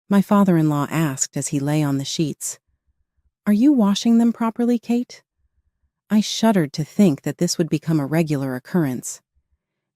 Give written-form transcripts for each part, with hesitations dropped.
My father-in-law asked as he lay on the sheets. "Are you washing them properly, Kate?" I shuddered to think that this would become a regular occurrence.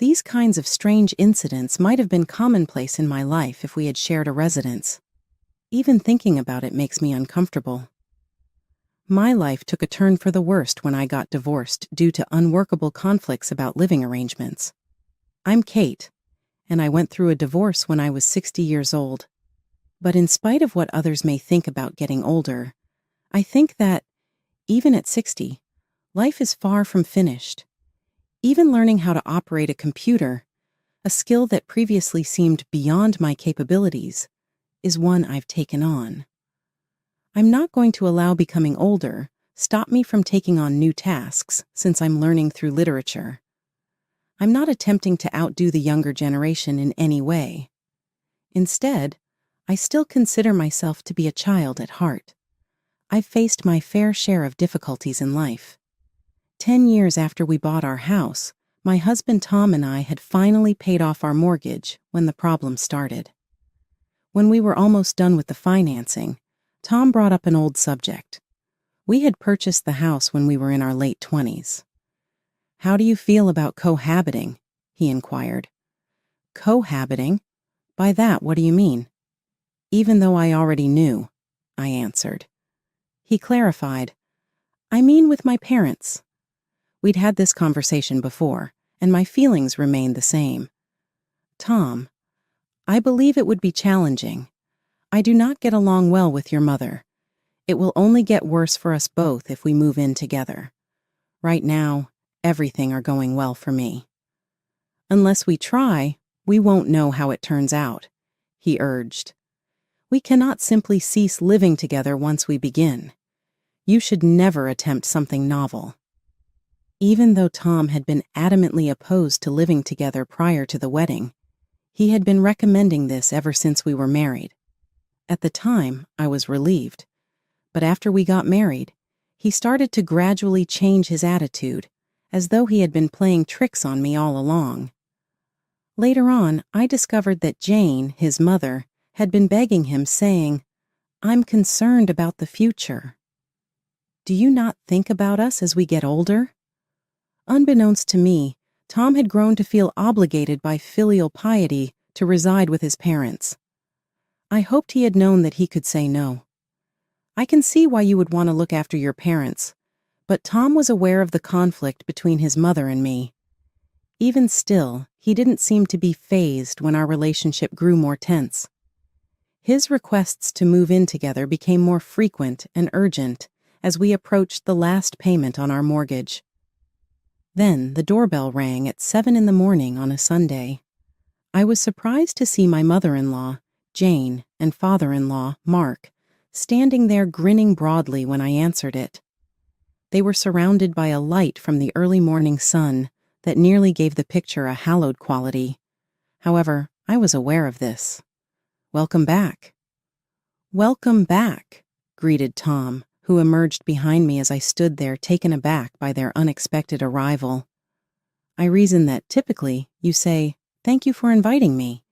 These kinds of strange incidents might have been commonplace in my life if we had shared a residence. Even thinking about it makes me uncomfortable. My life took a turn for the worst when I got divorced due to unworkable conflicts about living arrangements. I'm Kate, and I went through a divorce when I was 60 years old. But in spite of what others may think about getting older, I think that, even at 60, life is far from finished. Even learning how to operate a computer, a skill that previously seemed beyond my capabilities, is one I've taken on. I'm not going to allow becoming older stop me from taking on new tasks since I'm learning through literature. I'm not attempting to outdo the younger generation in any way. Instead, I still consider myself to be a child at heart. I've faced my fair share of difficulties in life. 10 years after we bought our house, my husband Tom and I had finally paid off our mortgage when the problem started. When we were almost done with the financing, Tom brought up an old subject. We had purchased the house when we were in our late 20s. "How do you feel about cohabiting?" he inquired. "Cohabiting? By that, what do you mean?" "Even though I already knew," I answered. He clarified, "I mean with my parents." We'd had this conversation before, and my feelings remained the same. "Tom, I believe it would be challenging. I do not get along well with your mother. It will only get worse for us both if we move in together. Right now, everything are going well for me. Unless we try, we won't know how it turns out," he urged. "We cannot simply cease living together once we begin. You should never attempt something novel." Even though Tom had been adamantly opposed to living together prior to the wedding, he had been recommending this ever since we were married. At the time, I was relieved. But after we got married, he started to gradually change his attitude, as though he had been playing tricks on me all along. Later on, I discovered that Jane, his mother, had been begging him, saying, "I'm concerned about the future. Do you not think about us as we get older?" Unbeknownst to me, Tom had grown to feel obligated by filial piety to reside with his parents. I hoped he had known that he could say no. I can see why you would want to look after your parents, but Tom was aware of the conflict between his mother and me. Even still, he didn't seem to be fazed when our relationship grew more tense. His requests to move in together became more frequent and urgent as we approached the last payment on our mortgage. Then the doorbell rang at 7 in the morning on a Sunday. I was surprised to see my mother-in-law, Jane, and father-in-law, Mark, standing there grinning broadly when I answered it. They were surrounded by a light from the early morning sun that nearly gave the picture a hallowed quality. However, I was aware of this. "Welcome back." "Welcome back," greeted Tom, who emerged behind me as I stood there taken aback by their unexpected arrival. I reasoned that typically you say, "Thank you for inviting me,"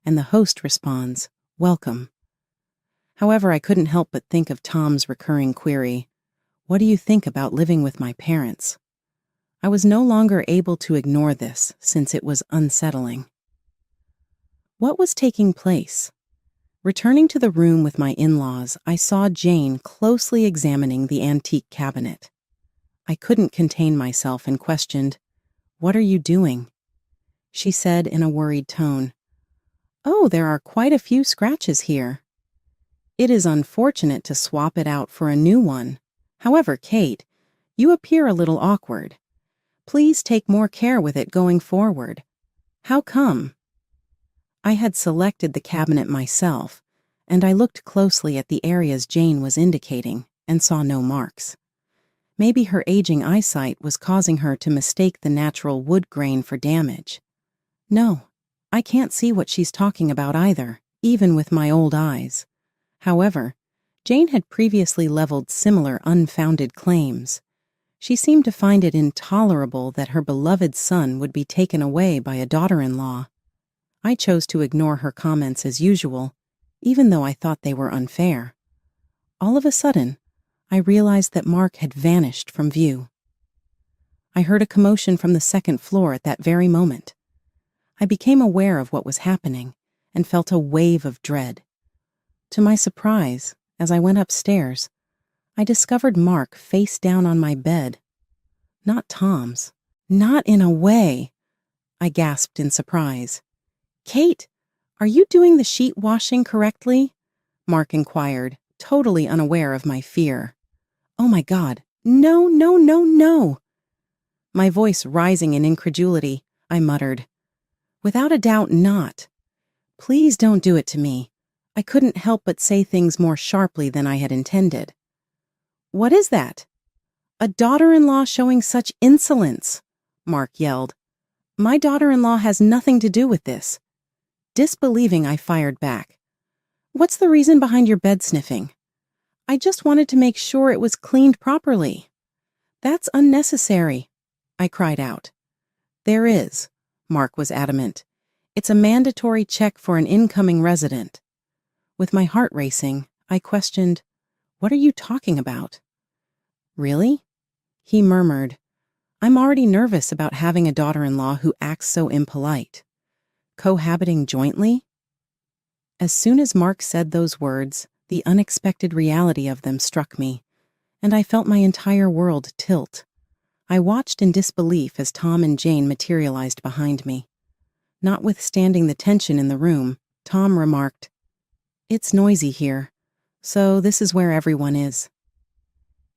and the host responds, "Welcome." However, I couldn't help but think of Tom's recurring query, "What do you think about living with my parents?" I was no longer able to ignore this since it was unsettling. What was taking place? Returning to the room with my in-laws, I saw Jane closely examining the antique cabinet. I couldn't contain myself and questioned, "What are you doing?" She said in a worried tone, "Oh, there are quite a few scratches here. It is unfortunate to swap it out for a new one. However, Kate, you appear a little awkward. Please take more care with it going forward." "How come?" I had selected the cabinet myself, and I looked closely at the areas Jane was indicating and saw no marks. Maybe her aging eyesight was causing her to mistake the natural wood grain for damage. No, I can't see what she's talking about either, even with my old eyes. However, Jane had previously leveled similar unfounded claims. She seemed to find it intolerable that her beloved son would be taken away by a daughter-in-law. I chose to ignore her comments as usual, even though I thought they were unfair. All of a sudden, I realized that Mark had vanished from view. I heard a commotion from the second floor at that very moment. I became aware of what was happening and felt a wave of dread. To my surprise, as I went upstairs, I discovered Mark face down on my bed. Not Tom's. Not in a way. I gasped in surprise. "Kate, are you doing the sheet washing correctly?" Mark inquired, totally unaware of my fear. "Oh my God, no, no, no, no!" My voice rising in incredulity, I muttered, "Without a doubt not. Please don't do it to me." I couldn't help but say things more sharply than I had intended. "What is that? A daughter-in-law showing such insolence!" Mark yelled. "My daughter-in-law has nothing to do with this." Disbelieving, I fired back. "What's the reason behind your bed sniffing?" "I just wanted to make sure it was cleaned properly." "That's unnecessary," I cried out. "There is," Mark was adamant. "It's a mandatory check for an incoming resident." With my heart racing, I questioned, "What are you talking about?" "Really?" He murmured, "I'm already nervous about having a daughter-in-law who acts so impolite. Cohabiting jointly?" As soon as Mark said those words, the unexpected reality of them struck me, and I felt my entire world tilt. I watched in disbelief as Tom and Jane materialized behind me. Notwithstanding the tension in the room, Tom remarked, "It's noisy here, so this is where everyone is."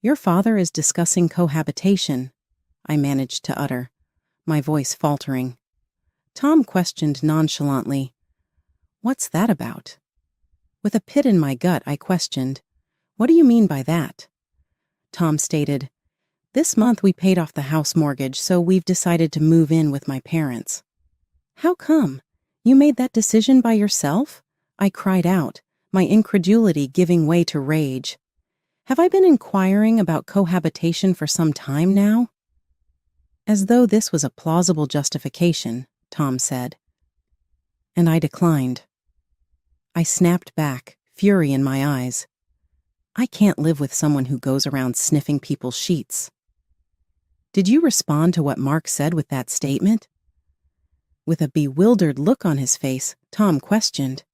"Your father is discussing cohabitation," I managed to utter, my voice faltering. Tom questioned nonchalantly, "What's that about?" With a pit in my gut, I questioned, "What do you mean by that?" Tom stated, "This month we paid off the house mortgage, so we've decided to move in with my parents." "How come? You made that decision by yourself?" I cried out, my incredulity giving way to rage. "Have I been inquiring about cohabitation for some time now?" As though this was a plausible justification, Tom said. And I declined. I snapped back, fury in my eyes. I can't live with someone who goes around sniffing people's sheets. "Did you respond to what Mark said with that statement?" With a bewildered look on his face, Tom questioned.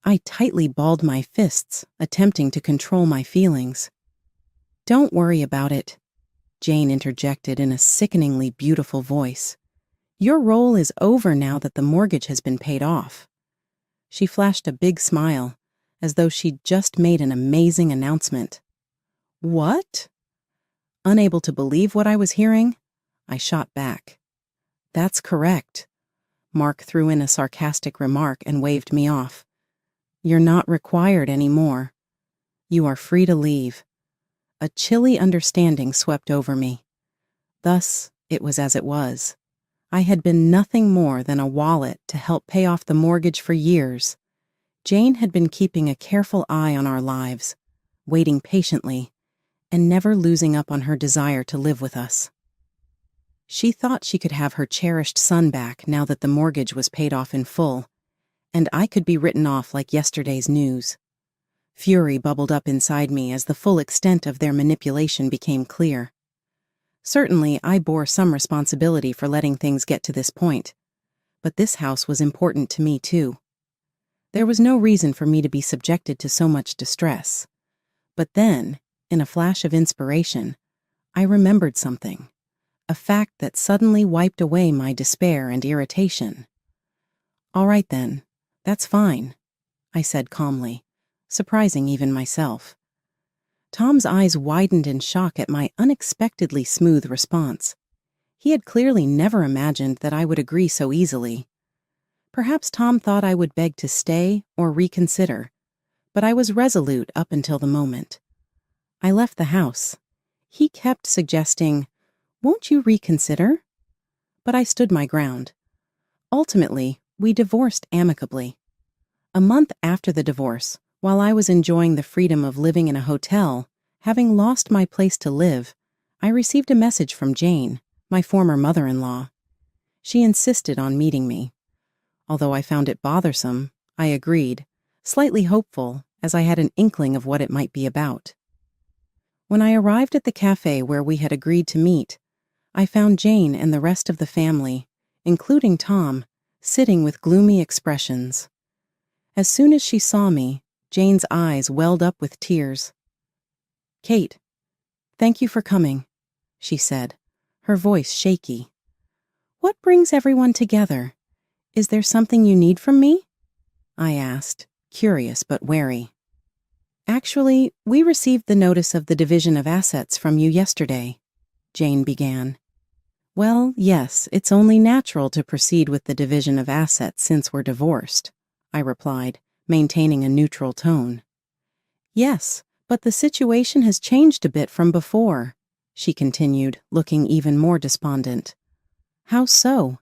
I tightly balled my fists, attempting to control my feelings. "Don't worry about it," Jane interjected in a sickeningly beautiful voice. "Your role is over now that the mortgage has been paid off." She flashed a big smile, as though she'd just made an amazing announcement. "What?" Unable to believe what I was hearing, I shot back. "That's correct." Mark threw in a sarcastic remark and waved me off. "You're not required anymore. You are free to leave." A chilly understanding swept over me. Thus, it was as it was. I had been nothing more than a wallet to help pay off the mortgage for years. Jane had been keeping a careful eye on our lives, waiting patiently, and never losing up on her desire to live with us. She thought she could have her cherished son back now that the mortgage was paid off in full, and I could be written off like yesterday's news. Fury bubbled up inside me as the full extent of their manipulation became clear. Certainly, I bore some responsibility for letting things get to this point, but this house was important to me too. There was no reason for me to be subjected to so much distress. But then, in a flash of inspiration, I remembered something, a fact that suddenly wiped away my despair and irritation. "All right then, that's fine," I said calmly, surprising even myself. Tom's eyes widened in shock at my unexpectedly smooth response. He had clearly never imagined that I would agree so easily. Perhaps Tom thought I would beg to stay or reconsider, but I was resolute up until the moment. I left the house. He kept suggesting, "Won't you reconsider?" But I stood my ground. Ultimately, we divorced amicably. A month after the divorce, while I was enjoying the freedom of living in a hotel, having lost my place to live, I received a message from Jane, my former mother-in-law. She insisted on meeting me. Although I found it bothersome, I agreed, slightly hopeful as I had an inkling of what it might be about. When I arrived at the cafe where we had agreed to meet, I found Jane and the rest of the family, including Tom, sitting with gloomy expressions. As soon as she saw me, Jane's eyes welled up with tears. "Kate, thank you for coming," she said, her voice shaky. "What brings everyone together? Is there something you need from me?" I asked, curious but wary. "Actually, we received the notice of the division of assets from you yesterday," Jane began. "Well, yes, it's only natural to proceed with the division of assets since we're divorced," I replied, maintaining a neutral tone. "Yes, but the situation has changed a bit from before," she continued, looking even more despondent. "How so?"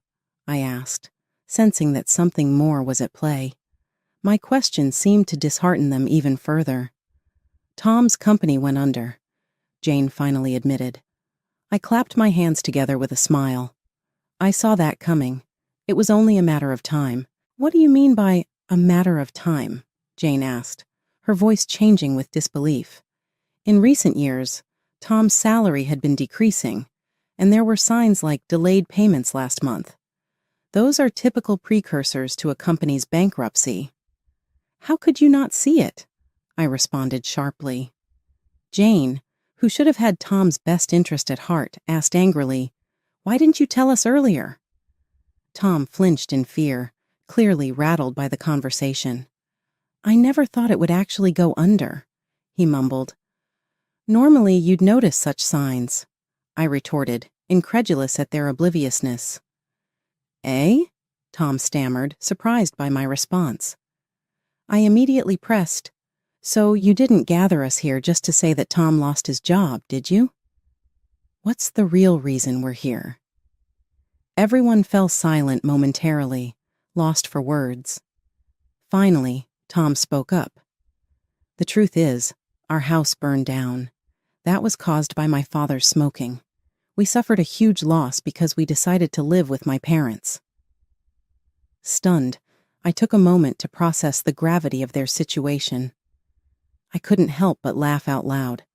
I asked, sensing that something more was at play. My question seemed to dishearten them even further. "Tom's company went under," Jane finally admitted. I clapped my hands together with a smile. "I saw that coming. It was only a matter of time." "What do you mean by a matter of time?" Jane asked, her voice changing with disbelief. In recent years, Tom's salary had been decreasing, and there were signs like delayed payments last month. Those are typical precursors to a company's bankruptcy. "How could you not see it?" I responded sharply. Jane, who should have had Tom's best interest at heart, asked angrily, "Why didn't you tell us earlier?" Tom flinched in fear, clearly rattled by the conversation. "I never thought it would actually go under," he mumbled. "Normally you'd notice such signs," I retorted, incredulous at their obliviousness. "Eh?" Tom stammered, surprised by my response. I immediately pressed, "So you didn't gather us here just to say that Tom lost his job, did you?" "What's the real reason we're here?" Everyone fell silent momentarily, lost for words. Finally, Tom spoke up. "The truth is, our house burned down. That was caused by my father's smoking. We suffered a huge loss because we decided to live with my parents." Stunned, I took a moment to process the gravity of their situation. I couldn't help but laugh out loud.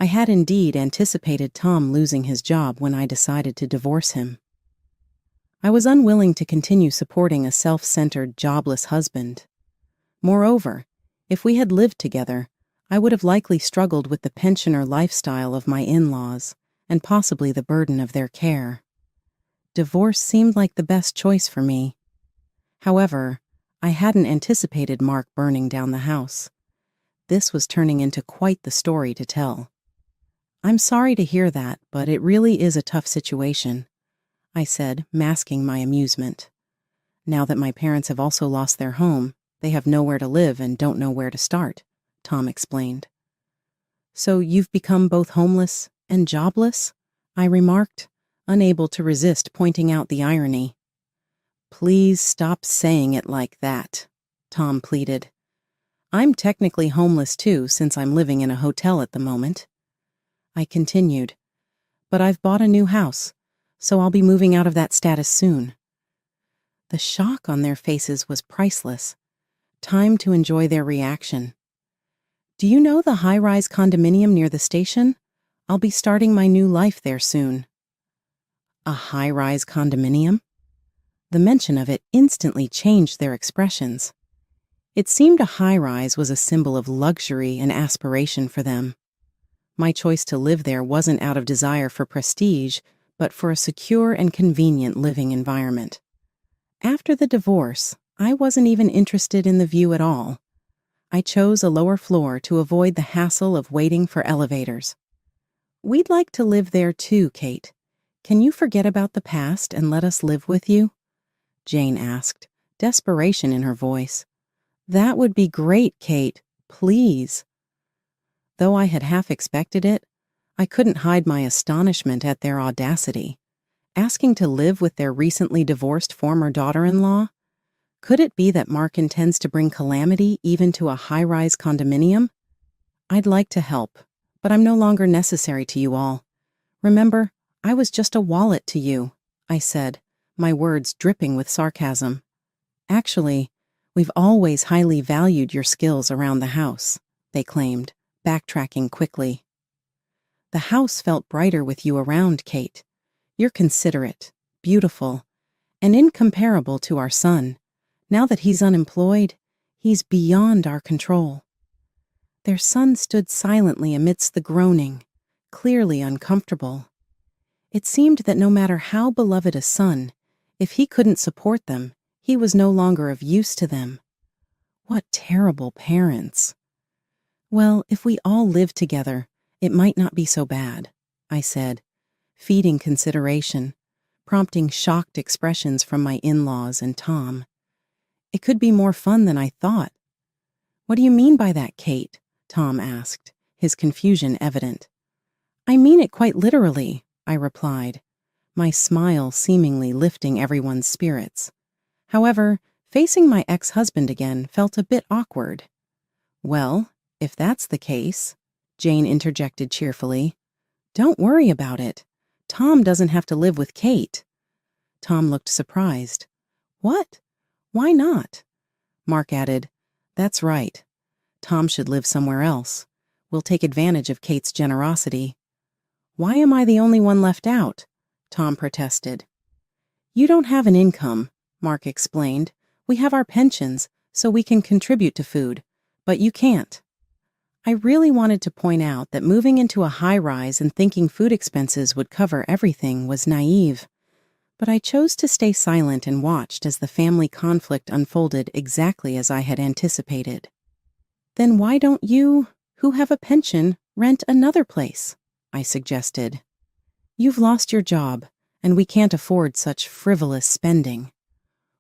I had indeed anticipated Tom losing his job when I decided to divorce him. I was unwilling to continue supporting a self-centered, jobless husband. Moreover, if we had lived together, I would have likely struggled with the pensioner lifestyle of my in-laws and possibly the burden of their care. Divorce seemed like the best choice for me. However, I hadn't anticipated Mark burning down the house. This was turning into quite the story to tell. "I'm sorry to hear that, but it really is a tough situation," I said, masking my amusement. "Now that my parents have also lost their home, they have nowhere to live and don't know where to start," Tom explained. "So you've become both homeless and jobless?" I remarked, unable to resist pointing out the irony. "Please stop saying it like that," Tom pleaded. "I'm technically homeless too, since I'm living in a hotel at the moment." I continued, "But I've bought a new house, so I'll be moving out of that status soon." The shock on their faces was priceless. Time to enjoy their reaction. "Do you know the high-rise condominium near the station? I'll be starting my new life there soon." A high-rise condominium? The mention of it instantly changed their expressions. It seemed a high-rise was a symbol of luxury and aspiration for them. My choice to live there wasn't out of desire for prestige, but for a secure and convenient living environment. After the divorce, I wasn't even interested in the view at all. I chose a lower floor to avoid the hassle of waiting for elevators. "We'd like to live there too, Kate. Can you forget about the past and let us live with you?" Jane asked, desperation in her voice. "That would be great, Kate. Please." Though I had half expected it, I couldn't hide my astonishment at their audacity. Asking to live with their recently divorced former daughter-in-law? Could it be that Mark intends to bring calamity even to a high-rise condominium? "I'd like to help, but I'm no longer necessary to you all. Remember, I was just a wallet to you," I said, my words dripping with sarcasm. "Actually, We've always highly valued your skills around the house, they claimed, backtracking quickly. The house felt brighter with you around, Kate. You're considerate, beautiful, and incomparable to our son. Now that he's unemployed, he's beyond our control. Their son stood silently amidst the groaning, clearly uncomfortable. It seemed that no matter how beloved a son, if he couldn't support them, he was no longer of use to them. What terrible parents. Well, if we all lived together, it might not be so bad, I said, feeding consideration, prompting shocked expressions from my in-laws and Tom. It could be more fun than I thought. What do you mean by that, Kate? Tom asked, his confusion evident. I mean it quite literally, I replied, my smile seemingly lifting everyone's spirits. However, facing my ex-husband again felt a bit awkward. Well, if that's the case, Jane interjected cheerfully, don't worry about it. Tom doesn't have to live with Kate. Tom looked surprised. What? Why not? Mark added, that's right. Tom should live somewhere else. We'll take advantage of Kate's generosity. Why am I the only one left out? Tom protested. You don't have an income, Mark explained. We have our pensions, so we can contribute to food, but you can't. I really wanted to point out that moving into a high-rise and thinking food expenses would cover everything was naive, but I chose to stay silent and watched as the family conflict unfolded exactly as I had anticipated. Then why don't you, who have a pension, rent another place? I suggested. You've lost your job, and we can't afford such frivolous spending.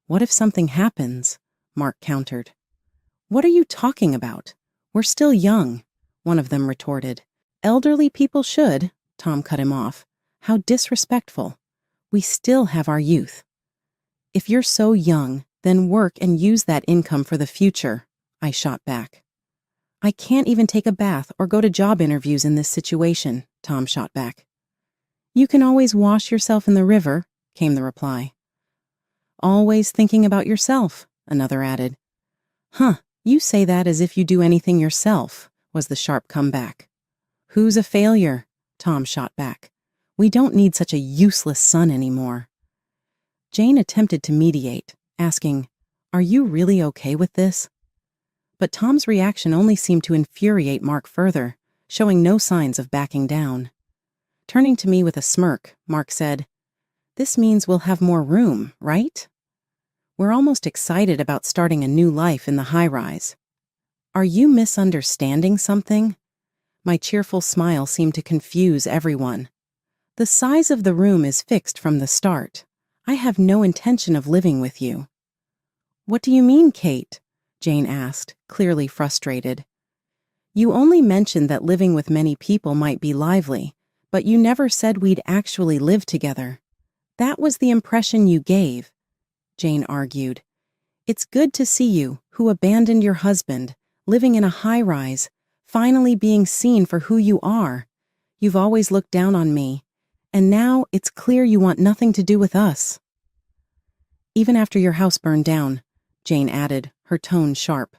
What if something happens? Mark countered. What are you talking about? We're still young, one of them retorted. Elderly people should, Tom cut him off. How disrespectful. We still have our youth. If you're so young, then work and use that income for the future, I shot back. I can't even take a bath or go to job interviews in this situation, Tom shot back. You can always wash yourself in the river, came the reply. Always thinking about yourself, another added. Huh, you say that as if you do anything yourself, was the sharp comeback. Who's a failure? Tom shot back. We don't need such a useless son anymore. Jane attempted to mediate, asking, Are you really okay with this? But Tom's reaction only seemed to infuriate Mark further, showing no signs of backing down. Turning to me with a smirk, Mark said, This means we'll have more room, right? We're almost excited about starting a new life in the high-rise. Are you misunderstanding something? My cheerful smile seemed to confuse everyone. The size of the room is fixed from the start. I have no intention of living with you. What do you mean, Kate? Jane asked, clearly frustrated. You only mentioned that living with many people might be lively, but you never said we'd actually live together. That was the impression you gave, Jane argued. It's good to see you, who abandoned your husband, living in a high-rise, finally being seen for who you are. You've always looked down on me, and now it's clear you want nothing to do with us. Even after your house burned down, Jane added, her tone sharp.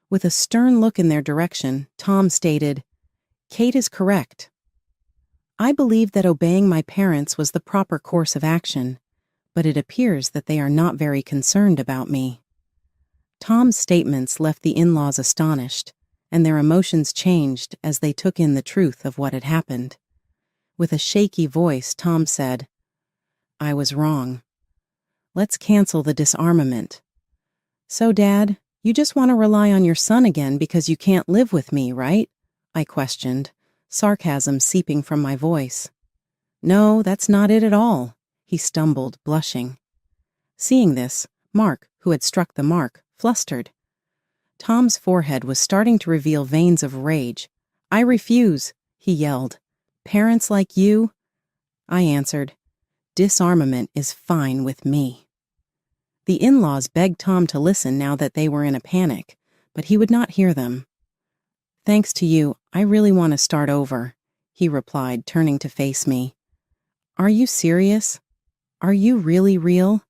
With a stern look in their direction, Tom stated, Kate is correct. I believe that obeying my parents was the proper course of action, but it appears that they are not very concerned about me. Tom's statements left the in-laws astonished, and their emotions changed as they took in the truth of what had happened. With a shaky voice, Tom said, I was wrong. Let's cancel the disarmament. So, Dad, you just want to rely on your son again because you can't live with me, right? I questioned, sarcasm seeping from my voice. No, that's not it at all, he stumbled, blushing. Seeing this, Mark, who had struck the mark, flustered. Tom's forehead was starting to reveal veins of rage. I refuse, he yelled. Parents like you? I answered, disarmament is fine with me. The in-laws begged Tom to listen now that they were in a panic, but he would not hear them. Thanks to you, I really want to start over, he replied, turning to face me. Are you serious? Are you really real?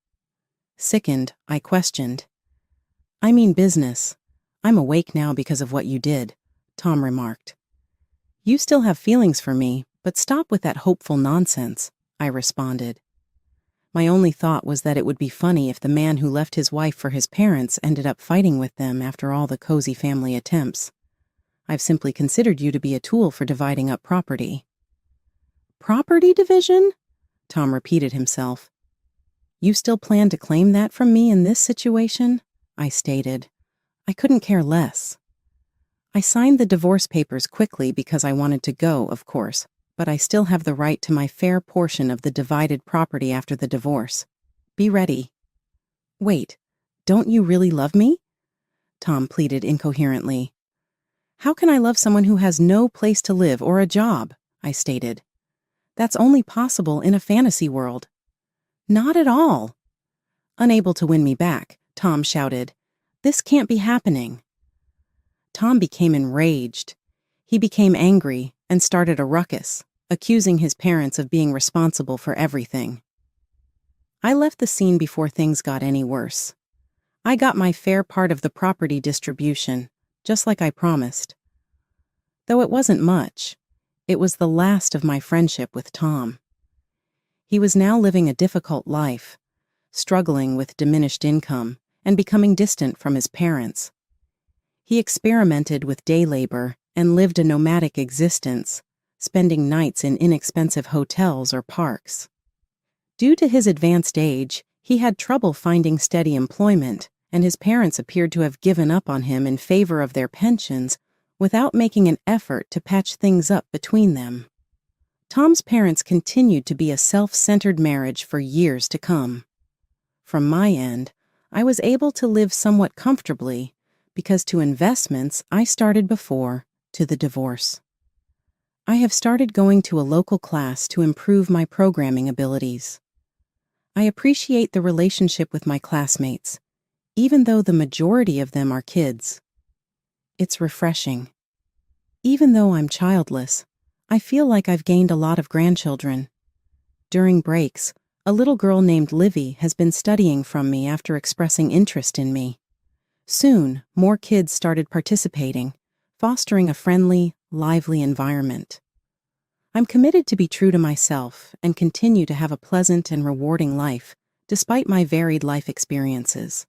Sickened, I questioned. I mean business. I'm awake now because of what you did, Tom remarked. You still have feelings for me, but stop with that hopeful nonsense, I responded. My only thought was that it would be funny if the man who left his wife for his parents ended up fighting with them after all the cozy family attempts. I've simply considered you to be a tool for dividing up property. Property division? Tom repeated himself. You still plan to claim that from me in this situation? I stated. I couldn't care less. I signed the divorce papers quickly because I wanted to go, of course, but I still have the right to my fair portion of the divided property after the divorce. Be ready. Wait, don't you really love me? Tom pleaded incoherently. How can I love someone who has no place to live or a job? I stated. That's only possible in a fantasy world. Not at all. Unable to win me back, Tom shouted, This can't be happening. Tom became enraged. He became angry and started a ruckus, accusing his parents of being responsible for everything. I left the scene before things got any worse. I got my fair part of the property distribution, just like I promised. Though it wasn't much, it was the last of my friendship with Tom. He was now living a difficult life, struggling with diminished income and becoming distant from his parents. He experimented with day labor and lived a nomadic existence, spending nights in inexpensive hotels or parks. Due to his advanced age, he had trouble finding steady employment, and his parents appeared to have given up on him in favor of their pensions without making an effort to patch things up between them. Tom's parents continued to be a self-centered marriage for years to come. From my end, I was able to live somewhat comfortably because to investments I started before to the divorce. I have started going to a local class to improve my programming abilities. I appreciate the relationship with my classmates, even though the majority of them are kids. It's refreshing. Even though I'm childless, I feel like I've gained a lot of grandchildren. During breaks, a little girl named Livy has been studying from me after expressing interest in me. Soon, more kids started participating, fostering a friendly, lively environment. I'm committed to be true to myself and continue to have a pleasant and rewarding life, despite my varied life experiences.